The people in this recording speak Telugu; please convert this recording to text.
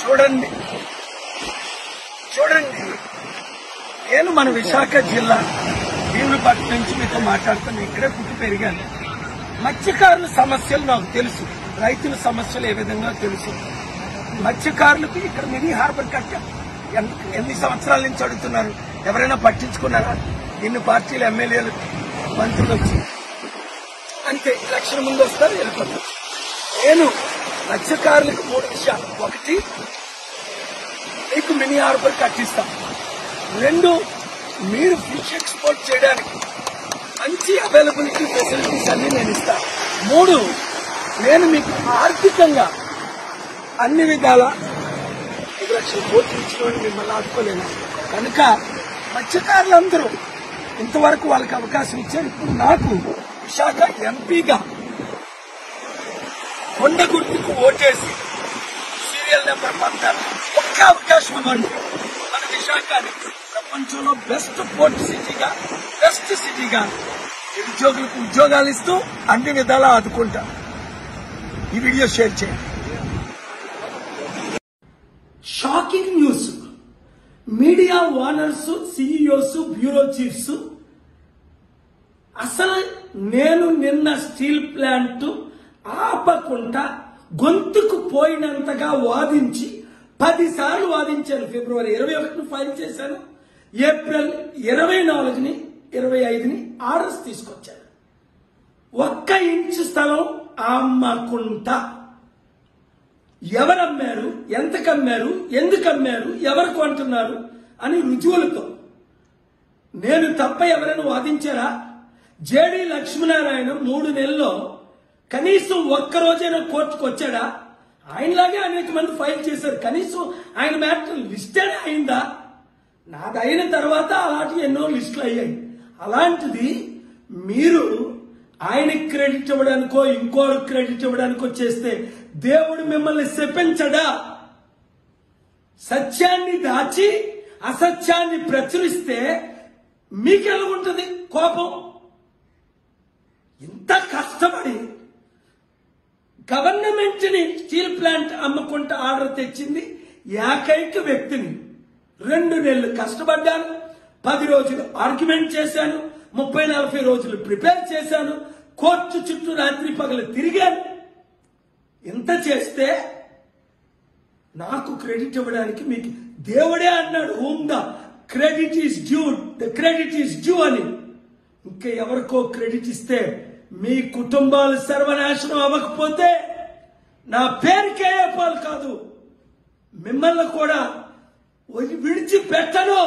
చూడండి చూడండి, నేను మన విశాఖ జిల్లా భీములపట్నం నుంచి మీతో మాట్లాడుతాను. ఇక్కడే పుట్టి పెరిగాను. మత్స్యకారుల సమస్యలు నాకు తెలుసు, రైతుల సమస్యలు ఏ విధంగా తెలుసు. మత్స్యకారులకు ఇక్కడ మినీ హార్బర్ కట్టాం. ఎన్ని సంవత్సరాల నుంచి అడుగుతున్నారు, ఎవరైనా పట్టించుకున్నారా? ఎన్ని పార్టీలు, ఎమ్మెల్యేలు, మంత్రులు వచ్చి అంతే ఎలక్షన్ ముందు వస్తారు, వెళ్ళిపోతారు. నేను మత్స్యకారులకు 3 విషయాలు. 1, మీకు మినీ హార్బర్ కట్టిస్తాం. 2, మీరు ఫిష్ ఎక్స్పోర్ట్ చేయడానికి మంచి అవైలబిలిటీ ఫెసిలిటీస్ అన్ని నేను ఇస్తాను. 3, నేను మీకు ఆర్థికంగా అన్ని విధాల 5 లక్షల కోట్లు ఇచ్చిన మిమ్మల్ని ఆదుకోలేను. కనుక మత్స్యకారులందరూ ఇంతవరకు వాళ్ళకి అవకాశం ఇచ్చారు. ఇప్పుడు నాకు విశాఖ ఎంపీగా కొండ గుర్తుకు ఓటేసి సీరియల్ నెంబర్ 16 ఒక్క అవకాశం ఇవ్వండి. మన విశాఖని ప్రపంచంలో బెస్ట్ పోర్ట్ సిటీగా, బెస్ట్ సిటీగా నిరుద్యోగులకు ఉద్యోగాలు ఇస్తూ అన్ని విధాలా ఆదుకుంటా. ఈ వీడియో షేర్ చేయండి. Shocking news. Media owners, CEOs, bureau chiefs అసలు నేను నిన్న స్టీల్ ప్లాంట్ ఆపకుండా గొంతుకు పోయినంతగా వాదించి 10 సార్లు వాదించాను. ఫిబ్రవరి 21ని ఫైల్ చేశాను. ఏప్రిల్ 24ని 25ని ఆర్డర్స్ తీసుకొచ్చాను. 1 ఇంచు స్థలం అమ్మకుంటా. ఎవరమ్మారు, ఎంతకమ్మారు, ఎందుకమ్మారు, ఎవరు కొంటున్నారు అని రుజువులతో. నేను తప్ప ఎవరైనా వాదించారా? జేడి లక్ష్మీనారాయణ 3 నెలల్లో కనీసం 1 రోజైనా కోర్టుకు వచ్చాడా? ఆయనలాగే అనేక మంది ఫైల్ చేశారు. కనీసం ఆయన మ్యాటర్ లిస్టెడ్ అయిందా? నాది అయిన తర్వాత అలాంటి ఎన్నో లిస్టులు అయ్యాయి. అలాంటిది మీరు ఆయనకి క్రెడిట్ ఇవ్వడానికో ఇంకోరు క్రెడిట్ ఇవ్వడానికో చేస్తే దేవుడు మిమ్మల్ని శపించడా? సత్యాన్ని దాచి అసత్యాన్ని ప్రచురిస్తే మీకెలా ఉంటుంది కోపం? ఇంత కష్టపడి గవర్నమెంట్ ని స్టీల్ ప్లాంట్ అమ్ముకుంటూ ఆర్డర్ తెచ్చింది ఏకైక వ్యక్తిని. 2 నెలలు కష్టపడ్డాను, 10 రోజులు ఆర్గ్యుమెంట్ చేశాను, 30-40 రోజులు ప్రిపేర్ చేశాను, కోర్టు చుట్టూ రాత్రి పగలు తిరిగాను. ఇంత చేస్తే నాకు క్రెడిట్ ఇవ్వడానికి మీకు దేవుడే అన్నాడు, whom the credit is due, the credit is due అని. ఇంకా ఎవరికో క్రెడిట్ ఇస్తే మీ కుటుంబాలు సర్వనాశనం అవ్వకపోతే నా పేరుకే పాలు కాదు, మిమ్మల్ని కూడా విడిచిపెట్టను.